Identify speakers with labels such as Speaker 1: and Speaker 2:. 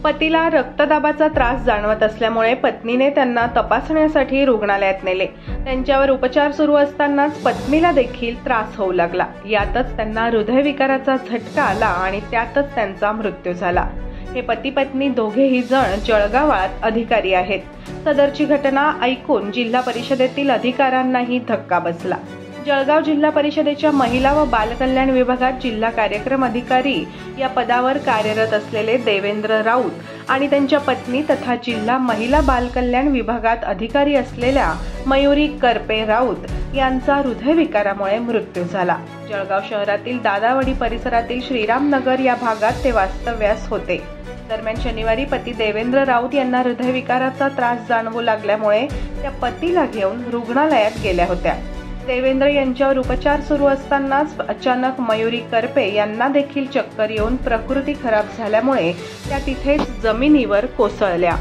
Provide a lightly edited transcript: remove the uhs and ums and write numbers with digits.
Speaker 1: पतीला रक्तदाबाचा त्रास जाणवत असल्यामुळे पत्नीने त्यांना तपासण्यासाठी रुग्णालयात नेले। त्यांच्यावर उपचार सुरू असतानाच पत्नीला देखील त्रास होऊ लागला। यातच त्यांना हृदयविकाराचा झटका आला आणि त्यातच त्यांचा मृत्यू झाला। हे पती पत्नी दोघेही जण जळगावात अधिकारी आहेत। सदरची घटना ऐकून जिल्हा परिषदेतील अधिकाऱ्यांनाही धक्का बसला। जळगाव जिल्हा परिषदेच्या महिला व बालकल्याण विभागात जिल्हा कार्यक्रम अधिकारी या पदावर कार्यरत असलेले देवेंद्र राऊत आणि त्यांच्या पत्नी तथा जिल्हा महिला बालकल्याण विभागात अधिकारी असलेल्या मयुरी करपे राऊत यांचा हृदयविकारामुळे मृत्यू झाला। जळगाव शहरातील दादावाडी परिसरातील श्रीरामनगर या भागात ते वास्तव्यास होते। दरम्यान शनिवारी पती देवेंद्र राऊत यांना हृदयविकाराचा त्रास जाणवू लागल्यामुळे त्या पतीला घेऊन रुग्णालयात गेल्या होत्या। देवेंद्र यांच्यावर उपचार सुरू असतानाच अचानक मयुरी करपे यांना देखील चक्कर येऊन प्रकृती खराब झाल्यामुळे त्या तिथेच जमिनीवर कोसळल्या।